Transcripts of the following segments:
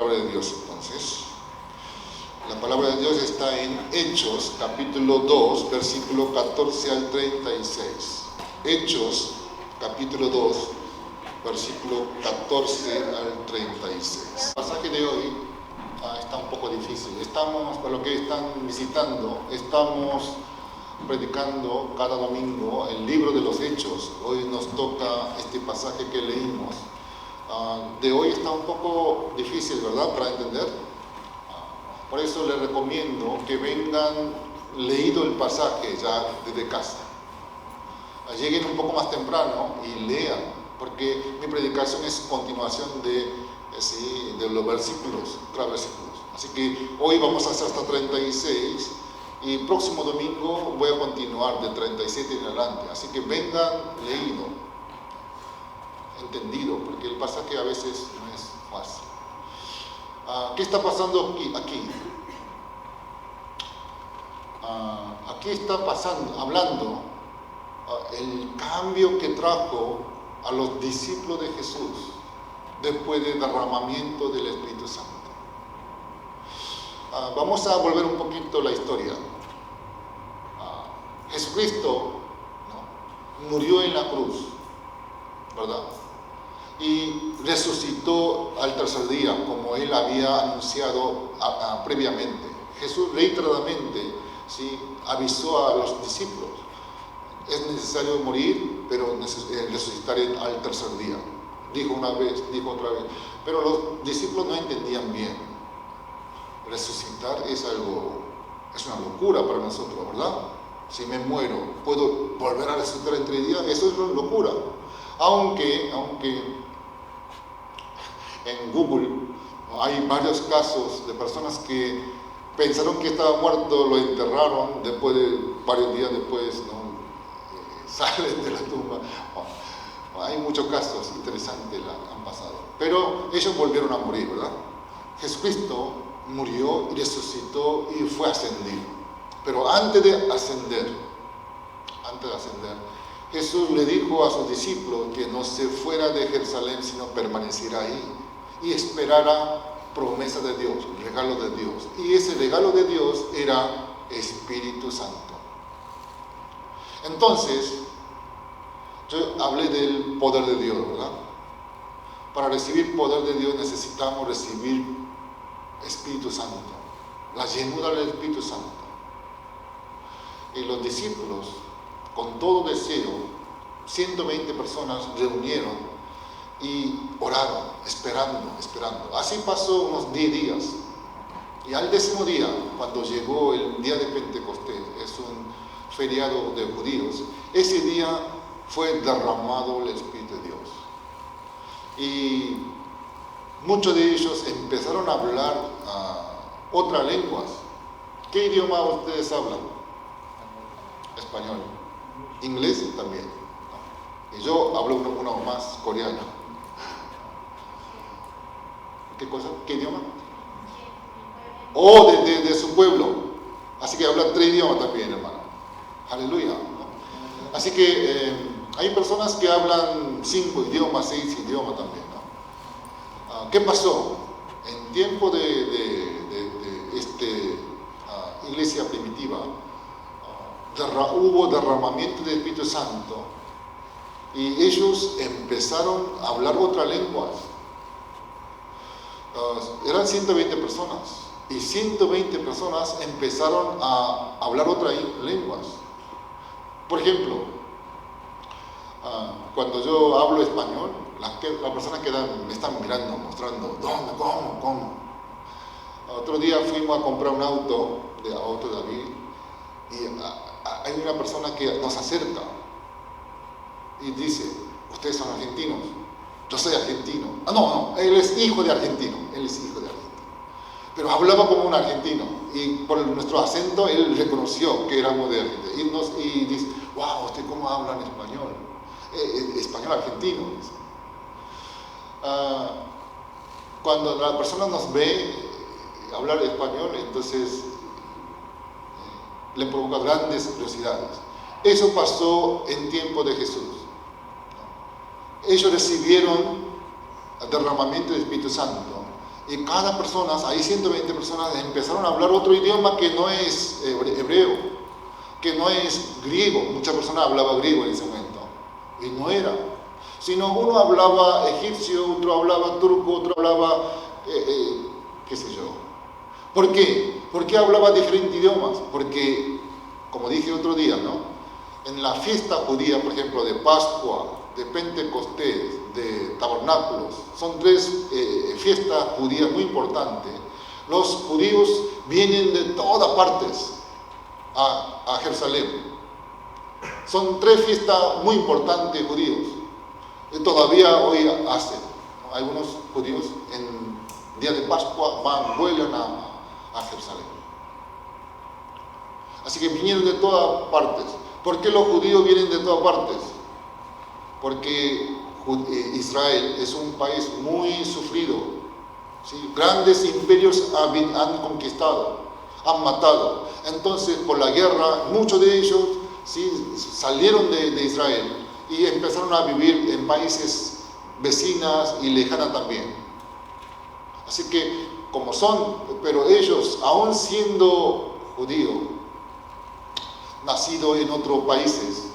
palabra de Dios entonces. La palabra de Dios está en Hechos, capítulo 2, versículo 14 al 36. Hechos, capítulo 2, versículo 14 al 36. El pasaje de hoy está un poco difícil. Estamos, para los que están visitando, estamos predicando cada domingo el libro de los Hechos. Hoy nos toca este pasaje que leímos. De hoy está un poco difícil, ¿verdad?, para entender. Por eso les recomiendo que vengan leído el pasaje ya desde casa. Lleguen un poco más temprano y lean, porque mi predicación es continuación de los versículos, tras versículos. Así que hoy vamos a hacer hasta 36 y próximo domingo voy a continuar de 37 en adelante. Así que vengan leído, entendido, porque el pasaje a veces no es fácil. ¿Qué está pasando aquí? Aquí está hablando el cambio que trajo a los discípulos de Jesús después del derramamiento del Espíritu Santo. Vamos a volver un poquito la historia. Jesucristo murió en la cruz, ¿verdad? Y resucitó al tercer día, como él había anunciado previamente. Jesús reiteradamente avisó a los discípulos: es necesario morir, pero resucitar al tercer día. Dijo una vez, dijo otra vez, pero los discípulos no entendían bien. Resucitar es una locura para nosotros, ¿verdad? Si me muero, ¿puedo volver a resucitar en 3 días? Eso es una locura. Aunque en Google hay varios casos de personas que pensaron que estaba muerto, lo enterraron, varios días después salen de la tumba. Hay muchos casos interesantes han pasado. Pero ellos volvieron a morir, ¿verdad? Jesucristo murió y resucitó y fue ascendido. Pero antes de ascender, Jesús le dijo a sus discípulos que no se fuera de Jerusalén, sino permaneciera ahí y esperara promesa de Dios, regalo de Dios. Y ese regalo de Dios era Espíritu Santo. Entonces, yo hablé del poder de Dios, ¿verdad? Para recibir poder de Dios necesitamos recibir Espíritu Santo, la llenura del Espíritu Santo. Y los discípulos, con todo deseo, 120 personas reunieron y oraron, esperando. Así pasó unos 10 días. Y al 10º día, cuando llegó el día de Pentecostés, es un feriado de judíos, ese día fue derramado el Espíritu de Dios. Y muchos de ellos empezaron a hablar otras lenguas. ¿Qué idioma ustedes hablan? Español. Inglés también. Y yo hablo uno más, coreano. ¿Qué cosa? ¿Qué idioma? De su pueblo. Así que habla 3 idiomas también, hermano. Aleluya, ¿no? Así que hay personas que hablan 5 idiomas, 6 idiomas también, ¿no? ¿Qué pasó? En tiempo de iglesia primitiva, hubo derramamiento del Espíritu Santo y ellos empezaron a hablar otras lenguas. Eran 120 personas y 120 personas empezaron a hablar otras lenguas. Por ejemplo, cuando yo hablo español, las personas que me están mirando, mostrando, ¿dónde? ¿Cómo? Otro día fuimos a comprar un auto de David y hay una persona que nos acerca y dice: ¿ustedes son argentinos? Yo soy argentino. No, él es hijo de argentino. Pero hablaba como un argentino y por nuestro acento él reconoció que éramos de Argentina y dice: wow, ¿usted cómo habla en español? Español argentino. Cuando la persona nos ve hablar español, entonces le provoca grandes curiosidades. Eso pasó en tiempo de Jesús. Ellos recibieron el derramamiento del Espíritu Santo Y cada persona, hay 120 personas, empezaron a hablar otro idioma que no es hebreo, que no es griego. Muchas personas hablaban griego en ese momento, y no era. Sino uno hablaba egipcio, otro hablaba turco, otro hablaba, qué sé yo. ¿Por qué? ¿Por qué hablaba diferentes idiomas? Porque, como dije otro día, ¿no? En la fiesta judía, por ejemplo, de Pascua, de Pentecostés, de Tabernáculos, son tres fiestas judías muy importantes. Los judíos vienen de todas partes a Jerusalén. Son tres fiestas muy importantes judíos. Y todavía hoy hacen, ¿no? Algunos judíos en día de Pascua vuelan a Jerusalén. Así que vinieron de todas partes. ¿Por qué los judíos vienen de todas partes? Porque Israel es un país muy sufrido, ¿sí? Grandes imperios han conquistado, han matado. Entonces, por la guerra, muchos de ellos, ¿sí?, salieron de Israel y empezaron a vivir en países vecinas y lejanas también. Así que, como son, pero ellos, aún siendo judíos, nacidos en otros países,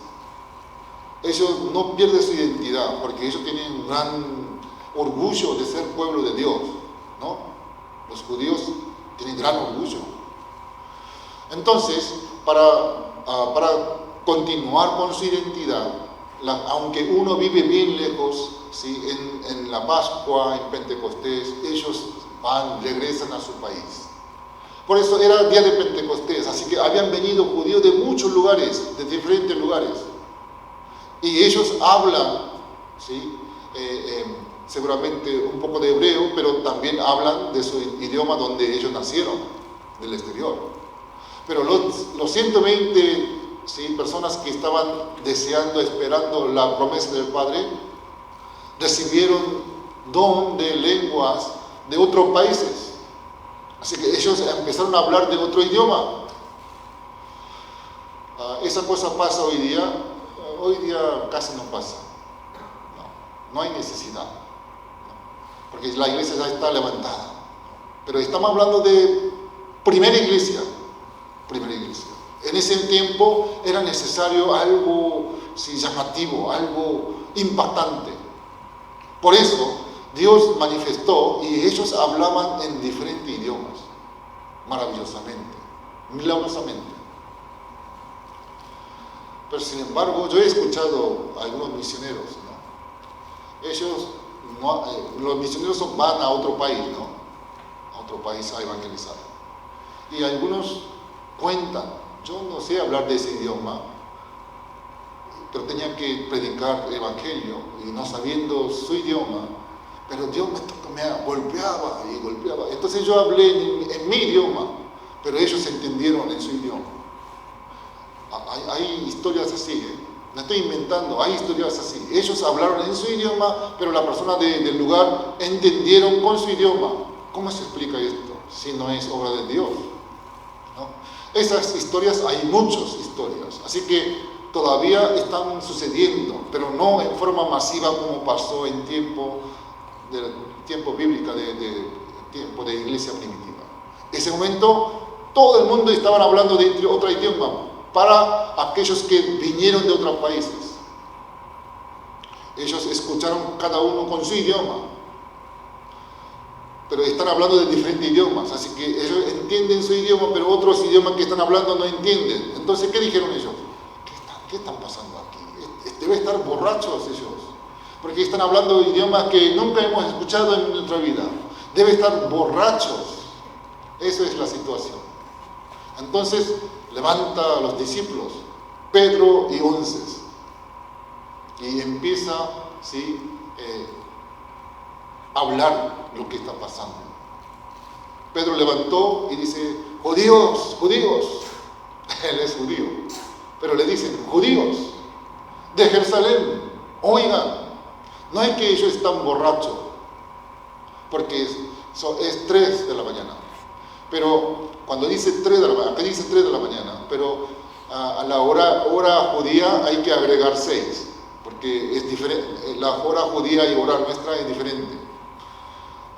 ellos no pierden su identidad, porque ellos tienen un gran orgullo de ser pueblo de Dios, ¿no? Los judíos tienen gran orgullo. Entonces, para continuar con su identidad, aunque uno vive bien lejos, ¿sí?, en la Pascua, en Pentecostés, ellos regresan a su país. Por eso era el día de Pentecostés, así que habían venido judíos de muchos lugares, de diferentes lugares. Y ellos hablan, ¿sí?, seguramente un poco de hebreo, pero también hablan de su idioma donde ellos nacieron, del exterior. Pero los 120, ¿sí?, personas que estaban deseando, esperando la promesa del Padre, recibieron don de lenguas de otros países. Así que ellos empezaron a hablar de otro idioma. Esa cosa pasa hoy día. Hoy día casi no pasa. No hay necesidad. Porque la iglesia ya está levantada. Pero estamos hablando de primera iglesia. Primera iglesia. En ese tiempo era necesario algo, sí, llamativo, algo impactante. Por eso Dios manifestó y ellos hablaban en diferentes idiomas, maravillosamente, milagrosamente. Pero sin embargo, yo he escuchado a algunos misioneros, ¿no? Ellos, los misioneros van a otro país, ¿no? A otro país a evangelizar. Y algunos cuentan, yo no sé hablar de ese idioma, pero tenía que predicar el evangelio y no sabiendo su idioma, pero Dios me golpeaba y golpeaba. Entonces yo hablé en mi idioma, pero ellos entendieron en su idioma. Hay historias así, ¿eh? No estoy inventando, hay historias así. Ellos hablaron en su idioma, pero la persona del lugar entendieron con su idioma. ¿Cómo se explica esto si no es obra de Dios? ¿No? Esas historias, hay muchas historias. Así que todavía están sucediendo, pero no en forma masiva como pasó en tiempo bíblico, tiempo de iglesia primitiva. En ese momento, todo el mundo estaba hablando de otro idioma para aquellos que vinieron de otros países. Ellos escucharon cada uno con su idioma, pero están hablando de diferentes idiomas, así que ellos entienden su idioma, pero otros idiomas que están hablando no entienden. Entonces, ¿qué dijeron ellos? ¿Qué están pasando aquí? Deben estar borrachos ellos, porque están hablando idiomas que nunca hemos escuchado en nuestra vida. Deben estar borrachos. Esa es la situación. Entonces, levanta a los discípulos, Pedro y 11, y empieza, ¿sí?, a hablar lo que está pasando. Pedro levantó y dice: judíos, él es judío, pero le dicen: judíos de Jerusalén, oigan, no es que ellos están borrachos, porque es 3 de la mañana, pero cuando dice 3 de la mañana, acá dice 3 de la mañana, pero a la hora judía hay que agregar 6, porque es diferente, la hora judía y hora nuestra es diferente.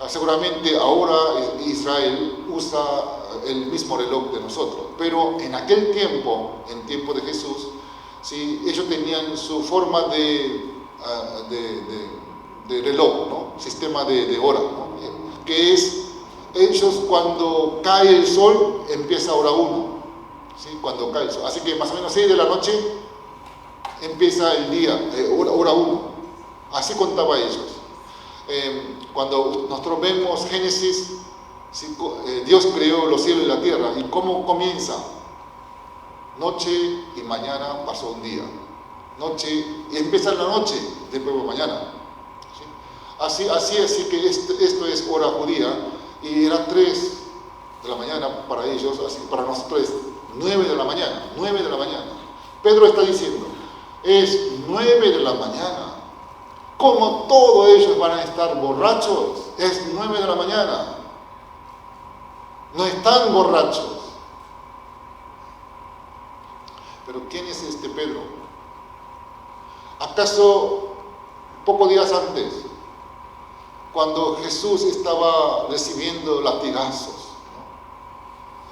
Seguramente ahora Israel usa el mismo reloj de nosotros, pero en aquel tiempo, en tiempo de Jesús, ¿sí? Ellos tenían su forma de reloj, ¿no? Sistema de hora, ¿no? Que es, ellos cuando cae el sol empieza hora 1, ¿sí? Cuando cae el sol, así que más o menos 6 de la noche empieza el día, hora 1, así contaba ellos. Cuando nosotros vemos Génesis, ¿sí? Dios creó los cielos y la tierra, ¿y cómo comienza? Noche y mañana pasó un día, noche, y empieza la noche, después de mañana, ¿sí? Así que esto es hora judía, y era 3 de la mañana para ellos, así para nosotros es 9 de la mañana, 9 de la mañana. Pedro está diciendo, es 9 de la mañana. ¿Cómo todos ellos van a estar borrachos? Es 9 de la mañana. No están borrachos. Pero ¿quién es este Pedro? ¿Acaso pocos días antes, cuando Jesús estaba recibiendo latigazos,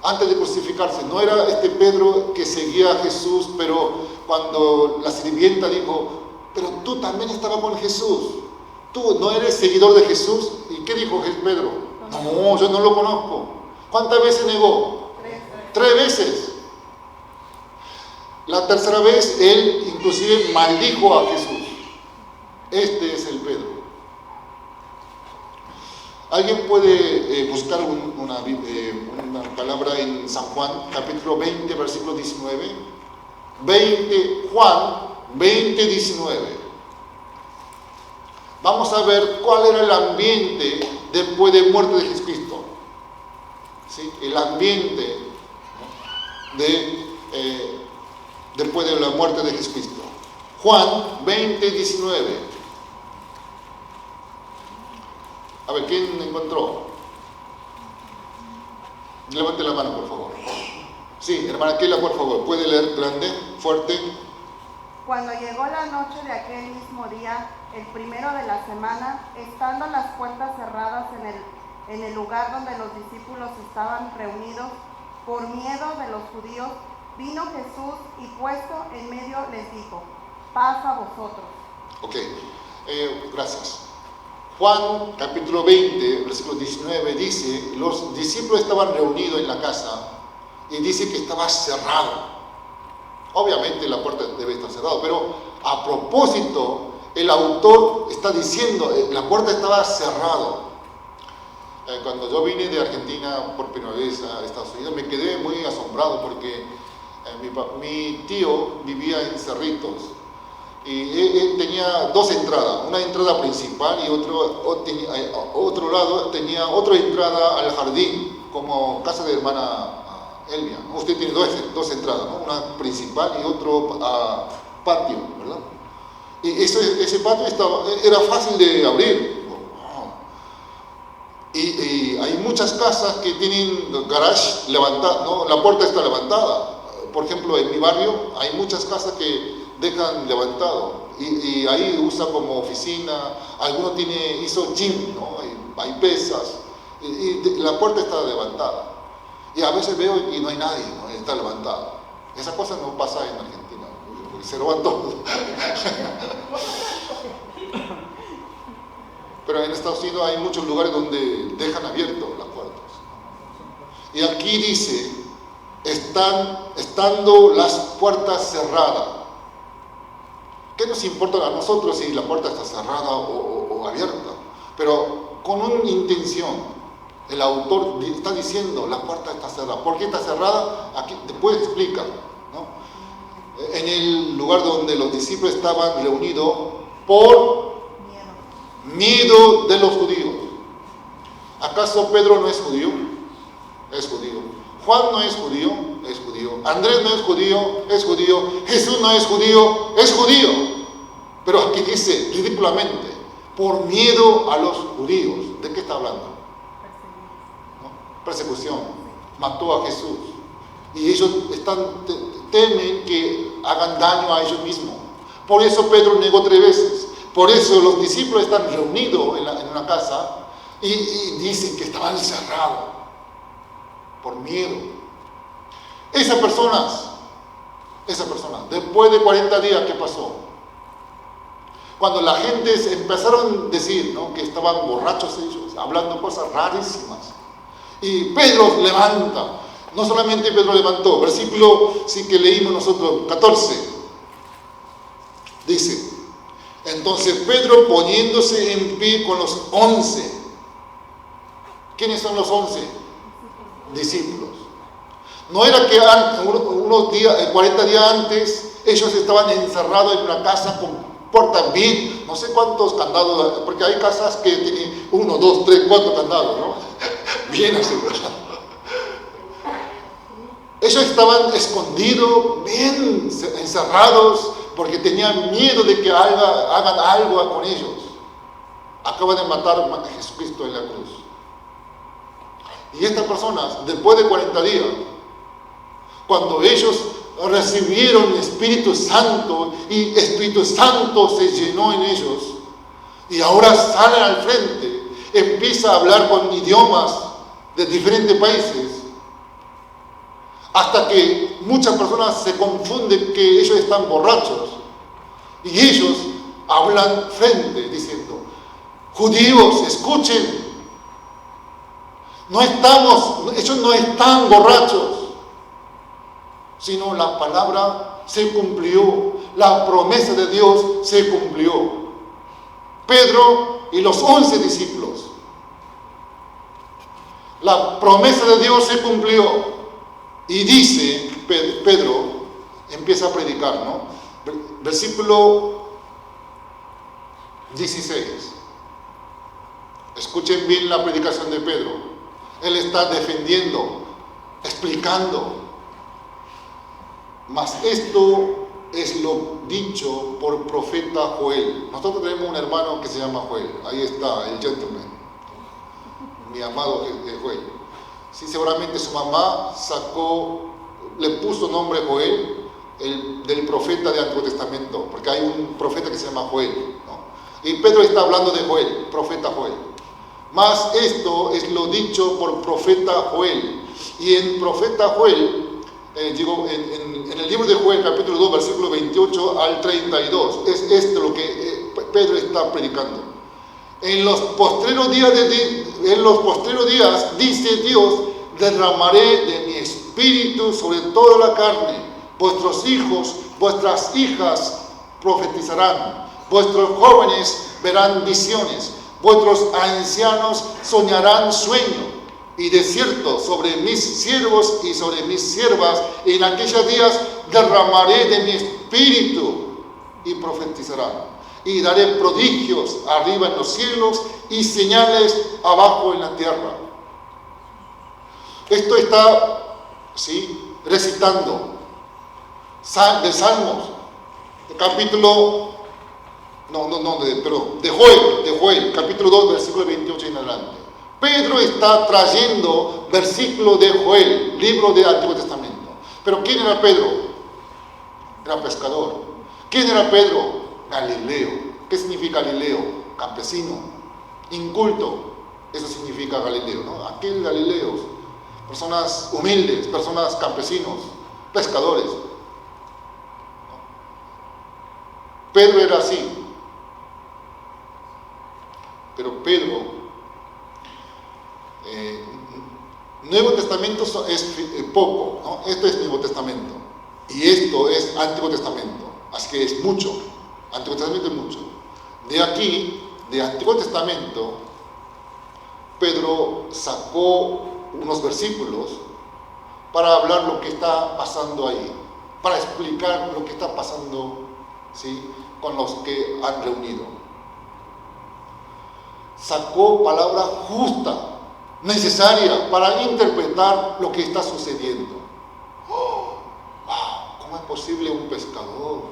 ¿no? Antes de crucificarse, no era este Pedro que seguía a Jesús, pero cuando la sirvienta dijo, pero tú también estabas con Jesús, tú no eres seguidor de Jesús. ¿Y qué dijo Pedro? No, yo no lo conozco. ¿Cuántas veces negó? 3 veces. La tercera vez él inclusive maldijo a Jesús. Este es el Pedro. ¿Alguien puede buscar una palabra en San Juan, capítulo 20, versículo 19? 20, Juan 20, 19. Vamos a ver cuál era el ambiente después de muerte de Jesucristo. ¿Sí? El ambiente, ¿no? Después de la muerte de Jesucristo. Juan 20, 19. A ver, ¿quién encontró? Levante la mano, por favor. Sí, hermana Keila, por favor. ¿Puede leer grande, fuerte? Cuando llegó la noche de aquel mismo día, el primero de la semana, estando las puertas cerradas en el lugar donde los discípulos estaban reunidos, por miedo de los judíos, vino Jesús y puesto en medio les dijo, paz a vosotros. Ok, gracias. Juan capítulo 20, versículo 19 dice, los discípulos estaban reunidos en la casa y dice que estaba cerrado. Obviamente la puerta debe estar cerrada, pero a propósito, el autor está diciendo, la puerta estaba cerrada. Cuando yo vine de Argentina por primera vez a Estados Unidos, me quedé muy asombrado porque mi tío vivía en Cerritos y él tenía 2 entradas, una entrada principal y otro lado tenía otra entrada al jardín, como casa de hermana Elvia. Usted tiene 2 entradas, ¿no? Una principal y otro patio, ¿verdad? Y ese patio era fácil de abrir. Y hay muchas casas que tienen garage levantado, ¿no? La puerta está levantada. Por ejemplo, en mi barrio hay muchas casas que dejan levantado y ahí usa como oficina. Alguno hizo gym, ¿no? Hay pesas y la puerta está levantada. Y a veces veo y no hay nadie, ¿no? Está levantada. Esa cosa no pasa en Argentina, porque se roban todo. Pero en Estados Unidos hay muchos lugares donde dejan abiertas las puertas. Y aquí dice, estando las puertas cerradas. ¿Qué nos importa a nosotros si la puerta está cerrada o abierta? Pero con una intención. El autor está diciendo, la puerta está cerrada. ¿Por qué está cerrada? Aquí después explica, ¿no? En el lugar donde los discípulos estaban reunidos por miedo de los judíos. ¿Acaso Pedro no es judío? Es judío. Juan no es judío, es judío. Andrés no es judío, es judío. Jesús no es judío, es judío. Pero aquí dice, ridículamente, por miedo a los judíos. ¿De qué está hablando? Persecución. Mató a Jesús. Y ellos temen que hagan daño a ellos mismos. Por eso Pedro negó 3 veces. Por eso los discípulos están reunidos en una casa Y dicen que estaba encerrado por miedo. Esas personas, después de 40 días, ¿qué pasó? Cuando la gente empezaron a decir, ¿no?, que estaban borrachos ellos, hablando cosas rarísimas. Y Pedro levanta. No solamente Pedro levantó, versículo sí que leímos nosotros, 14. Dice, entonces Pedro poniéndose en pie con los 11. ¿Quiénes son los 11? Discípulos. No era que unos días, 40 días antes, ellos estaban encerrados en una casa con puertas bien, no sé cuántos candados, porque hay casas que tienen 1, 2, 3, 4 candados, ¿no? Bien asegurados. Ellos estaban escondidos, bien encerrados, porque tenían miedo de que hagan algo con ellos. Acaban de matar a Jesucristo en la cruz. Y estas personas, después de 40 días, cuando ellos recibieron el Espíritu Santo y Espíritu Santo se llenó en ellos, y ahora salen al frente, empieza a hablar con idiomas de diferentes países, hasta que muchas personas se confunden que ellos están borrachos, y ellos hablan frente diciendo, judíos, escuchen, ellos no están borrachos, sino la palabra se cumplió, la promesa de Dios se cumplió. Pedro y los 11 discípulos, la promesa de Dios se cumplió. Y dice, Pedro empieza a predicar, ¿no? Versículo 16. Escuchen bien la predicación de Pedro. Él está defendiendo, explicando. Mas esto es lo dicho por profeta Joel. Nosotros tenemos un hermano que se llama Joel. Ahí está, el gentleman. Mi amado Joel. Sí, seguramente su mamá le puso nombre Joel, del profeta del Antiguo Testamento, porque hay un profeta que se llama Joel, ¿no? Y Pedro está hablando de Joel, profeta Joel. Mas esto es lo dicho por profeta Joel. Y en profeta Joel, en el libro de Joel, capítulo 2, versículo 28 al 32, es esto lo que Pedro está predicando. En los postreros días, dice Dios, derramaré de mi espíritu sobre toda la carne. Vuestros hijos, vuestras hijas profetizarán. Vuestros jóvenes verán visiones. Vuestros ancianos soñarán sueños. Y de cierto, sobre mis siervos y sobre mis siervas, en aquellos días derramaré de mi espíritu y profetizarán. Y daré prodigios arriba en los cielos y señales abajo en la tierra. Esto está, ¿sí?, recitando de Salmos, de Joel, capítulo 2, versículo 28 en adelante. Pedro está trayendo versículo de Joel, libro del Antiguo Testamento. Pero ¿quién era Pedro? Era pescador. ¿Quién era Pedro? Galileo. ¿Qué significa Galileo? Campesino, inculto. Eso significa Galileo, ¿no? Aquel Galileos, personas humildes, personas campesinos, pescadores. Pedro era así. Pero Pedro, Nuevo Testamento es poco, ¿no? Esto es Nuevo Testamento y esto es Antiguo Testamento, así que es mucho. Antiguo Testamento es mucho. De aquí, de Antiguo Testamento, Pedro sacó unos versículos para hablar lo que está pasando ahí, para explicar lo que está pasando, ¿sí?, con los que han reunido. Sacó palabra justa, necesaria para interpretar lo que está sucediendo. ¡Oh! ¡Wow! ¿Cómo es posible un pescador,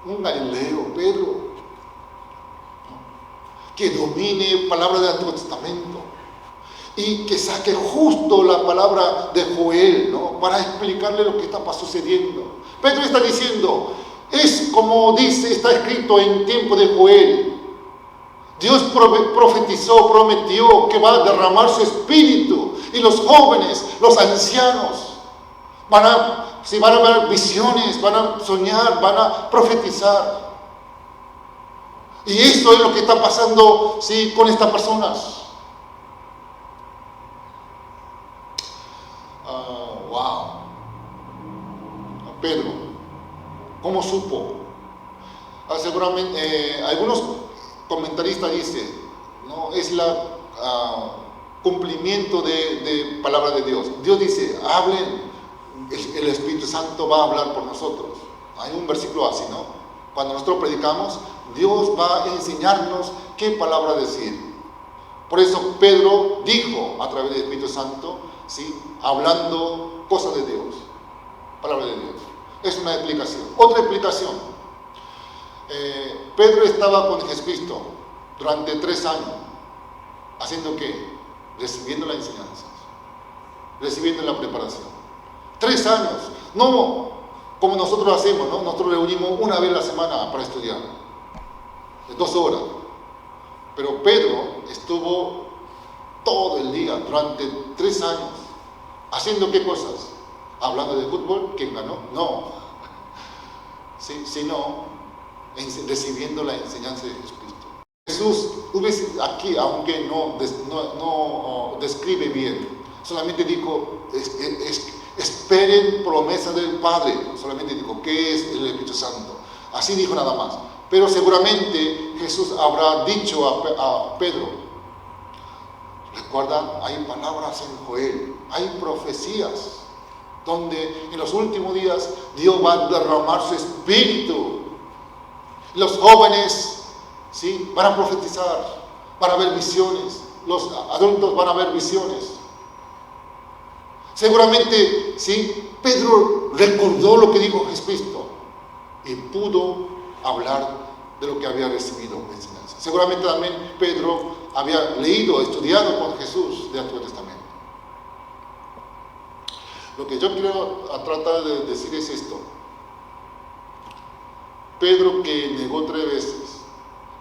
un Galileo, Pedro, que domine palabra del Antiguo Testamento y que saque justo la palabra de Joel, ¿no?, para explicarle lo que está sucediendo? Pedro está diciendo, es como dice, está escrito en tiempo de Joel, Dios profetizó, prometió que va a derramar su espíritu y los jóvenes, los ancianos, van a ver visiones, van a soñar, van a profetizar. Y esto es lo que está pasando, ¿sí?, con estas personas. Wow. Pedro, ¿cómo supo? Seguramente algunos comentaristas dicen, no, es la cumplimiento de palabra de Dios. Dios dice, hablen, el Espíritu Santo va a hablar por nosotros. Hay un versículo así, ¿no? Cuando nosotros predicamos, Dios va a enseñarnos qué palabra decir. Por eso Pedro dijo a través del Espíritu Santo, ¿sí?, hablando cosas de Dios, palabra de Dios. Es una explicación. Otra explicación. Pedro estaba con Jesucristo durante 3 años. ¿Haciendo qué? Recibiendo las enseñanzas, recibiendo la preparación. 3 años. No como nosotros hacemos, ¿no? Nosotros reunimos una vez a la semana para estudiar, 2 horas. Pero Pedro estuvo todo el día, durante 3 años. ¿Haciendo qué cosas? ¿Hablando de fútbol? ¿Quién ganó? No. Sí, sino recibiendo la enseñanza de Jesucristo. Jesús, aquí, aunque no describe bien, solamente dijo, esperen promesa del Padre. Solamente dijo, ¿qué es el Espíritu Santo? Así dijo nada más. Pero seguramente Jesús habrá dicho a Pedro, recuerdan, hay palabras en Joel, hay profecías, donde en los últimos días Dios va a derramar su espíritu. Los jóvenes, ¿sí?, van a profetizar, van a ver visiones, los adultos van a ver visiones. Seguramente, ¿sí?, Pedro recordó lo que dijo Jesucristo y pudo hablar de lo que había recibido en enseñanza. Seguramente también Pedro había leído, estudiado con Jesús del Antiguo Testamento. Lo que yo quiero tratar de decir es esto. Pedro, que negó 3 veces,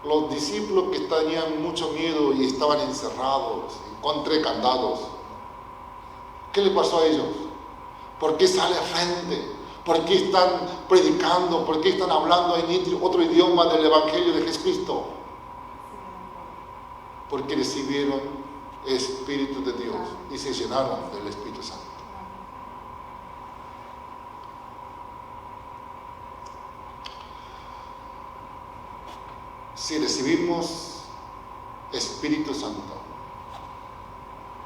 los discípulos que tenían mucho miedo y estaban encerrados, con 3 candados, ¿qué le pasó a ellos? ¿Por qué sale a frente? ¿Por qué están predicando? ¿Por qué están hablando en otro idioma del Evangelio de Jesucristo? Porque recibieron el Espíritu de Dios y se llenaron del Espíritu Santo. Si recibimos Espíritu Santo,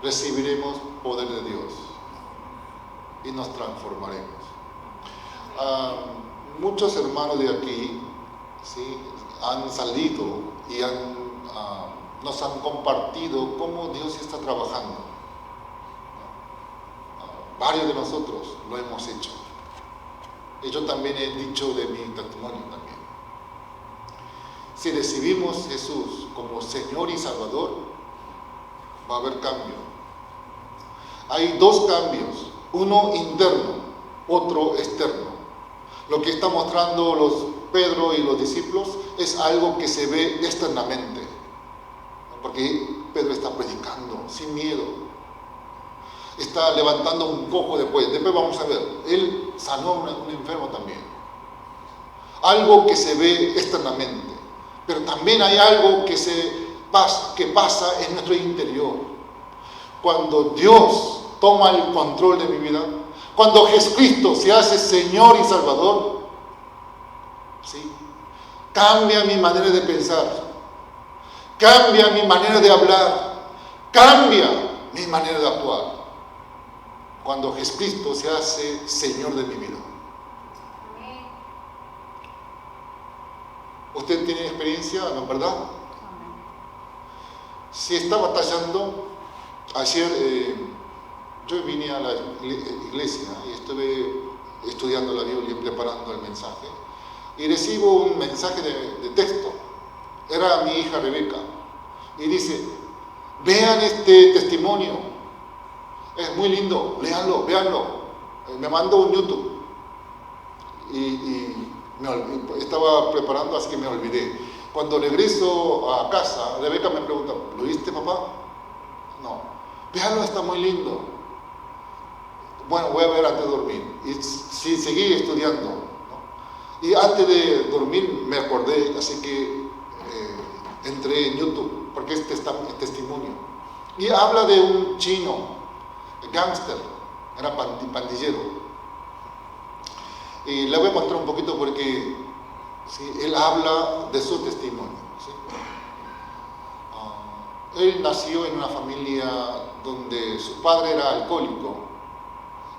recibiremos poder de Dios y nos transformaremos. Muchos hermanos de aquí, ¿sí?, han salido y nos han compartido cómo Dios está trabajando. Varios de nosotros lo hemos hecho. Y yo también he dicho de mi testimonio también. Si recibimos a Jesús como Señor y Salvador, va a haber cambio. Hay 2 cambios, uno interno, otro externo. Lo que está mostrando los Pedro y los discípulos es algo que se ve externamente, porque Pedro está predicando sin miedo, está levantando un cojo después vamos a ver, él sanó a un enfermo también. Algo que se ve externamente, pero también hay algo que pasa en nuestro interior. Cuando Dios toma el control de mi vida, cuando Jesucristo se hace Señor y Salvador, ¿sí?, cambia mi manera de pensar, cambia mi manera de hablar, cambia mi manera de actuar. Cuando Jesucristo se hace Señor de mi vida. ¿Usted tiene experiencia, no es verdad? Si está batallando, ayer yo vine a la iglesia y estuve estudiando la Biblia y preparando el mensaje. Y recibo un mensaje de texto. Era mi hija Rebeca. Y dice, vean este testimonio. Es muy lindo, léanlo, véanlo. Me mandó un YouTube. Y estaba preparando, así que me olvidé. Cuando regreso a casa, Rebeca me pregunta, ¿lo viste, papá? No. Véalo, está muy lindo. Bueno, voy a ver antes de dormir. Y sí, seguí estudiando, ¿no? Y antes de dormir me acordé, así que entré en YouTube, porque es testimonio. Y habla de un chino, gángster, era pandillero. Y le voy a contar un poquito porque ¿sí? Él habla de su testimonio. ¿Sí? Él nació en una familia donde su padre era alcohólico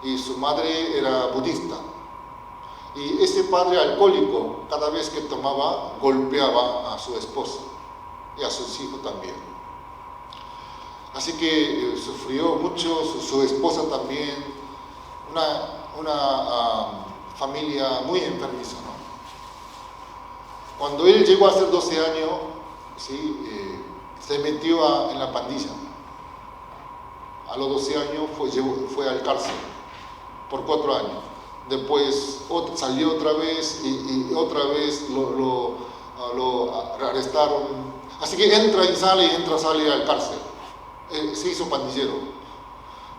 y su madre era budista. Y ese padre alcohólico, cada vez que tomaba, golpeaba a su esposa y a sus hijos también. Así que sufrió mucho, su esposa también, una familia muy enfermiza, ¿no? Cuando él llegó a ser 12 años, ¿sí? Se metió en la pandilla. A los 12 años fue al cárcel por 4 años. Después salió otra vez y otra vez lo arrestaron. Así que entra y sale al cárcel. Se hizo pandillero.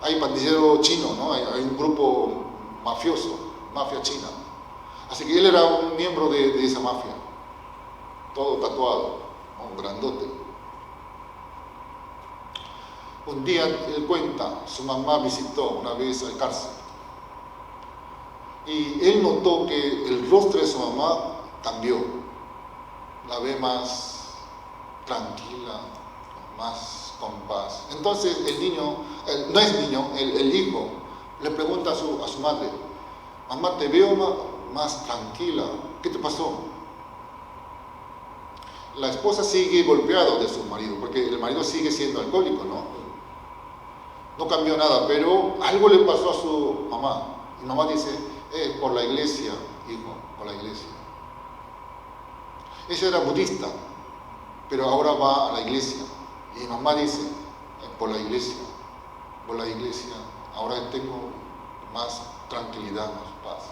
Hay pandillero chino, ¿no? Hay un grupo mafioso, mafia china. Así que él era un miembro de esa mafia. Todo tatuado, ¿no? Grandote. Un día él cuenta, su mamá visitó una vez al cárcel. Y él notó que el rostro de su mamá cambió. La ve más tranquila, más con paz. Entonces el niño, el hijo, le pregunta a su madre, mamá, te veo más tranquila, ¿qué te pasó? La esposa sigue golpeada de su marido, porque el marido sigue siendo alcohólico, ¿no? No cambió nada, pero algo le pasó a su mamá. Y mamá dice, por la iglesia, hijo, por la iglesia. Ella era budista, pero ahora va a la iglesia. Y mamá dice, por la iglesia, ahora tengo más tranquilidad, más paz.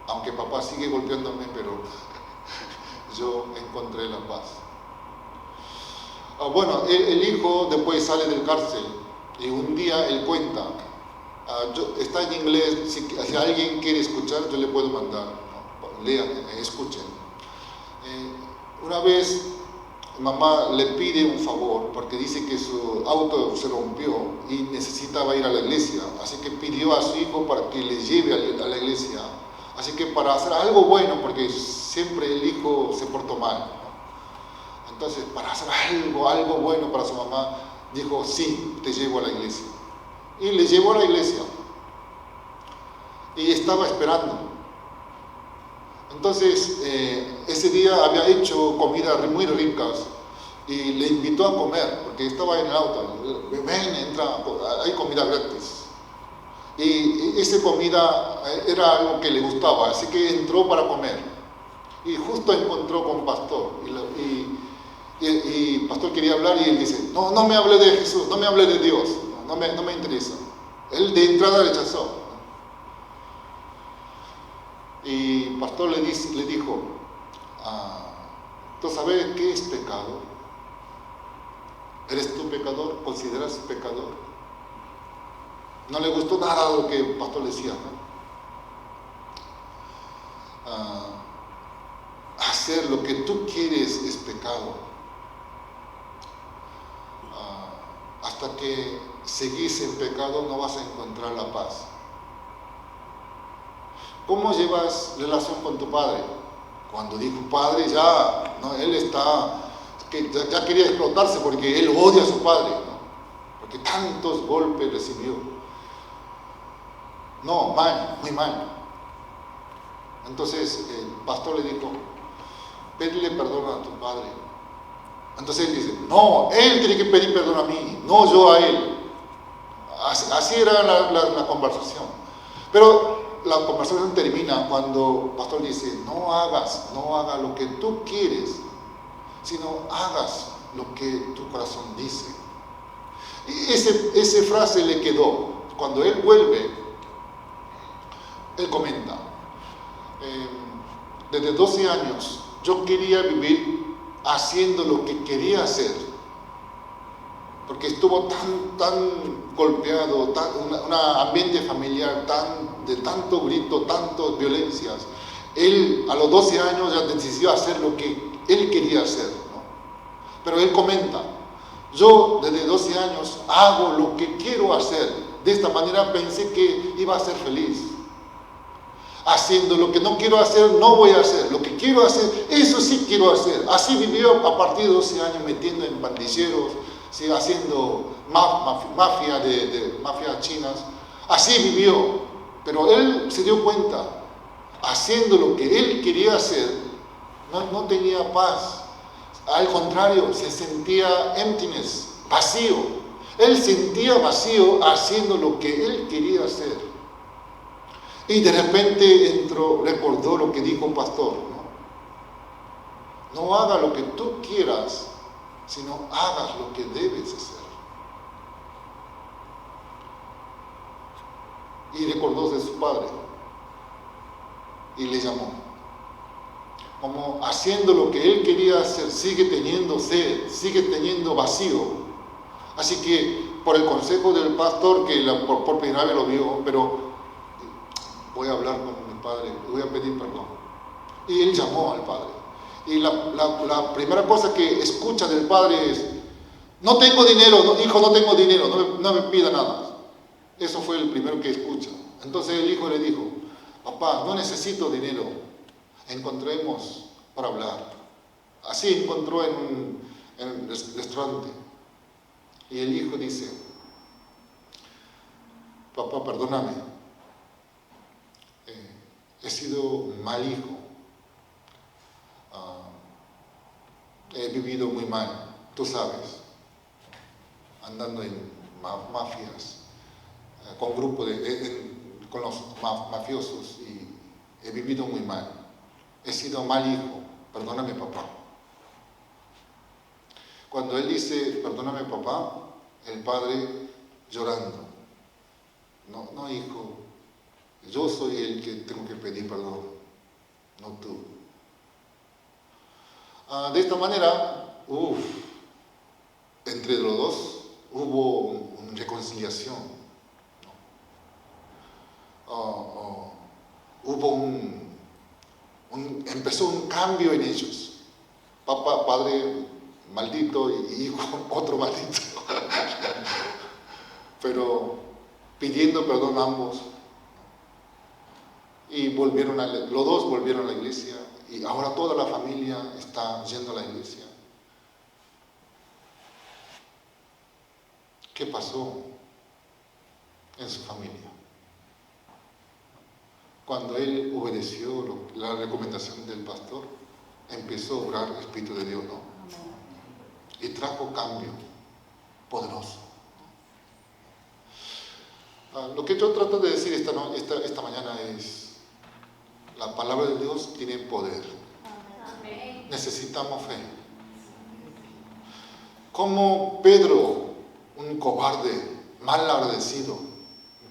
Aunque papá sigue golpeándome, pero yo encontré la paz. Bueno, el hijo después sale del cárcel y un día él cuenta, está en inglés, si alguien quiere escuchar, yo le puedo mandar, ¿no? Lean, escuchen. Una vez mamá le pide un favor porque dice que su auto se rompió y necesitaba ir a la iglesia, así que pidió a su hijo para que le lleve a la iglesia. Así que para hacer algo bueno, porque siempre el hijo se portó mal, ¿no? Entonces, para hacer algo bueno para su mamá, dijo, sí, te llevo a la iglesia. Y le llevó a la iglesia. Y estaba esperando. Entonces, ese día había hecho comidas muy ricas y le invitó a comer, porque estaba en el auto. Ven, entra, hay comida gratis. Y esa comida era algo que le gustaba, así que entró para comer. Y justo encontró con pastor. Y pastor quería hablar y él dice, no me hable de Jesús, no me hable de Dios, no me interesa. Él de entrada rechazó. Y pastor le dijo, ¿tú sabes qué es pecado? ¿Eres tú pecador? ¿Consideras pecador? No le gustó nada lo que el pastor decía, ¿no? Hacer lo que tú quieres es pecado. Hasta que seguís en pecado no vas a encontrar la paz. ¿Cómo llevas relación con tu padre? Cuando dijo padre ya, ¿no? Él ya quería explotarse porque él odia a su padre, ¿no? Porque tantos golpes recibió. No, mal, muy mal. Entonces el pastor le dijo, pídele perdón a tu padre. Entonces él dice, no, él tiene que pedir perdón a mí, no yo a él. Así era la conversación. Pero la conversación termina cuando el pastor dice, no hagas lo que tú quieres, sino hagas lo que tu corazón dice. Y esa frase le quedó. Cuando él vuelve, él comenta, desde 12 años yo quería vivir haciendo lo que quería hacer, porque estuvo tan golpeado, un ambiente familiar de tanto grito, tantas violencias. Él a los 12 años ya decidió hacer lo que él quería hacer, ¿no? Pero él comenta, yo desde 12 años hago lo que quiero hacer. De esta manera pensé que iba a ser feliz. Haciendo lo que no quiero hacer, no voy a hacer. Lo que quiero hacer, eso sí quiero hacer. Así vivió a partir de 12 años metiendo en pandilleros, ¿sí? Haciendo mafias chinas. Así vivió. Pero él se dio cuenta, haciendo lo que él quería hacer, no tenía paz. Al contrario, se sentía emptiness, vacío. Él sentía vacío haciendo lo que él quería hacer. Y de repente recordó lo que dijo un pastor, ¿no? No haga lo que tú quieras, sino hagas lo que debes hacer. Y recordó de su padre y le llamó. Como haciendo lo que él quería hacer, sigue teniendo sed, sigue teniendo vacío. Así que por el consejo del pastor, que por primera vez lo vio, pero voy a hablar con mi padre, voy a pedir perdón. Y él llamó al padre. Y la primera cosa que escucha del padre es, no tengo dinero, hijo, no tengo dinero, no me pida nada. Eso fue el primero que escucha. Entonces el hijo le dijo, papá, no necesito dinero, encontremos para hablar. Así encontró en el restaurante. Y el hijo dice, papá, perdóname. He sido un mal hijo, he vivido muy mal, tú sabes, andando en mafias, con grupos con los mafiosos, y he vivido muy mal, he sido mal hijo, perdóname papá. Cuando él dice, perdóname papá, el padre llorando, no hijo, yo soy el que tengo que pedir perdón, no tú. De esta manera, entre los dos hubo una reconciliación, ¿no? Empezó un cambio en ellos. Padre maldito y hijo otro maldito. Pero pidiendo perdón a ambos. Y los dos volvieron a la iglesia, y ahora toda la familia está yendo a la iglesia. ¿Qué pasó en su familia? Cuando él obedeció la recomendación del pastor, empezó a obrar el Espíritu de Dios, ¿no? Y trajo cambio poderoso. Lo que yo trato de decir esta mañana es, la palabra de Dios tiene poder. Amén. Necesitamos fe. Como Pedro, un cobarde, mal agradecido,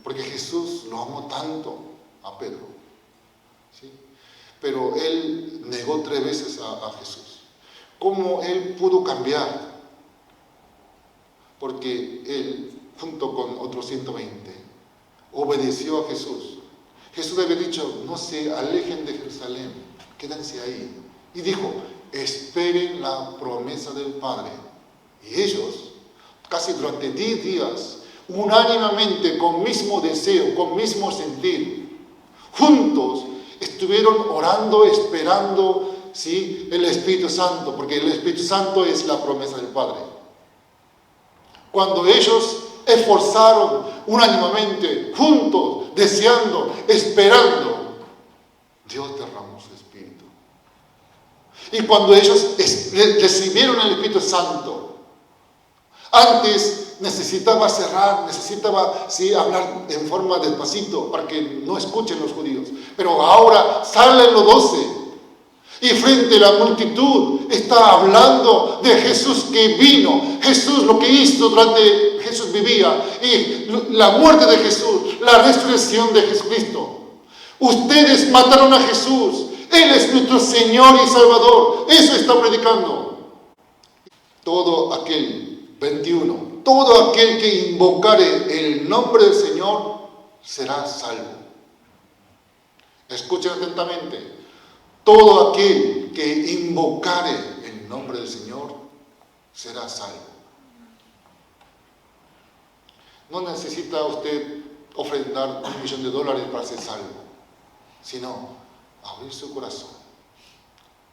porque Jesús lo amó tanto a Pedro, ¿sí? Pero él negó 3 veces a Jesús. ¿Cómo él pudo cambiar? Porque él, junto con otros 120, obedeció a Jesús. Jesús había dicho, no se alejen de Jerusalén, quédense ahí. Y dijo, esperen la promesa del Padre. Y ellos, casi durante 10 días, unánimemente, con mismo deseo, con mismo sentir, juntos, estuvieron orando, esperando, ¿sí?, el Espíritu Santo, porque el Espíritu Santo es la promesa del Padre. Cuando ellos esforzaron unánimemente, juntos, deseando, esperando, Dios derramó su Espíritu. Y cuando ellos recibieron el Espíritu Santo, antes necesitaba cerrar, necesitaba hablar en forma despacito para que no escuchen los judíos. Pero ahora salen los 12 y frente a la multitud está hablando de Jesús que vino, Jesús lo que hizo durante Jesús vivía, y la muerte de Jesús, la resurrección de Jesucristo. Ustedes mataron a Jesús Él es nuestro Señor y Salvador. Eso está predicando. Todo aquel, 21, todo aquel que invocare el nombre del Señor será salvo. Escuchen atentamente. Todo aquel que invocare el nombre del Señor será salvo. No necesita usted ofrendar $1.000.000 para ser salvo, sino abrir su corazón,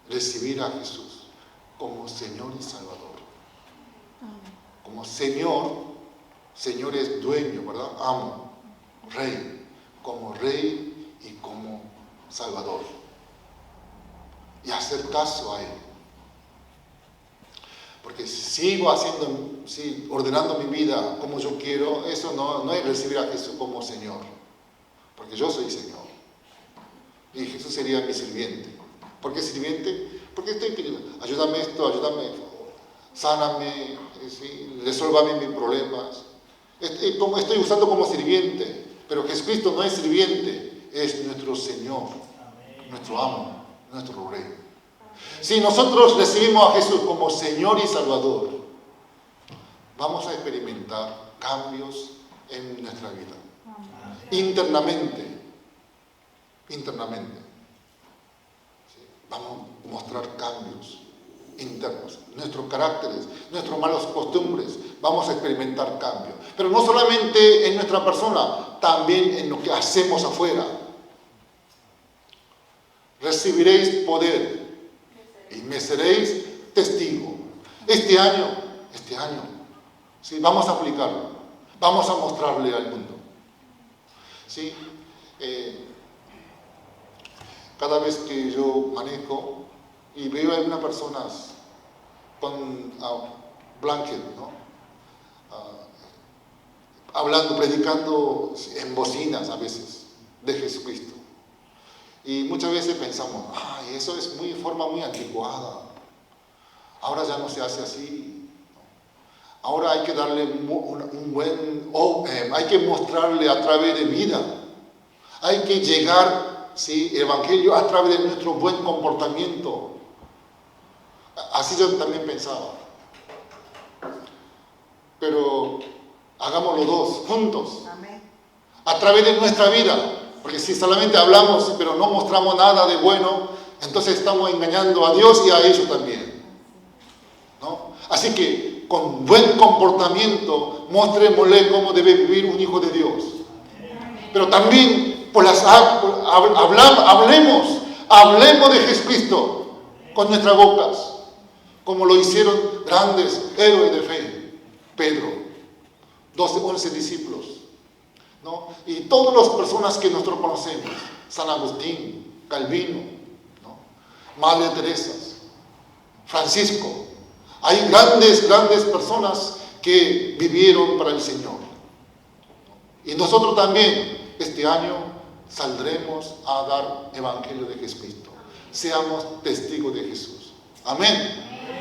recibir a Jesús como Señor y Salvador. Como Señor, Señor es dueño, ¿verdad? Amo, Rey, como Rey y como Salvador. Y hacer caso a Él. Porque si sigo ordenando mi vida como yo quiero, eso no es recibir a Jesús como Señor. Porque yo soy Señor. Y Jesús sería mi sirviente. ¿Por qué sirviente? Porque estoy pidiendo, ayúdame esto, ayúdame, sáname, ¿sí? Resuélvame mis problemas. Estoy usando como sirviente. Pero Jesucristo no es sirviente, es nuestro Señor, nuestro amo, nuestro Rey. Si nosotros recibimos a Jesús como Señor y Salvador, vamos a experimentar cambios en nuestra vida. Internamente. ¿Sí? Vamos a mostrar cambios internos. Nuestros caracteres, nuestras malas costumbres, vamos a experimentar cambios. Pero no solamente en nuestra persona, también en lo que hacemos afuera. Recibiréis poder y me seréis testigo. Este año, ¿sí? Vamos a aplicarlo, vamos a mostrarle al mundo. ¿Sí? Cada vez que yo manejo y veo a algunas personas con blanket, ¿no? Hablando, predicando en bocinas a veces de Jesucristo. Y muchas veces pensamos, eso es forma muy anticuada. Ahora ya no se hace así. Ahora hay que darle hay que mostrarle a través de vida. Hay que llegar, ¿sí? El Evangelio a través de nuestro buen comportamiento. Así yo también pensaba. Pero hagamos los dos juntos. Amén. A través de nuestra vida. Porque si solamente hablamos pero no mostramos nada de bueno, entonces estamos engañando a Dios y a ellos también, ¿no? Así que con buen comportamiento mostrémosle cómo debe vivir un hijo de Dios. Pero también hablemos de Jesucristo con nuestras bocas, como lo hicieron grandes héroes de fe. Pedro, 11 discípulos, ¿no? Y todas las personas que nosotros conocemos, San Agustín, Calvino, ¿no? Madre Teresa, Francisco. Hay grandes personas que vivieron para el Señor. Y nosotros también este año saldremos a dar evangelio de Jesucristo. Seamos testigos de Jesús. Amén.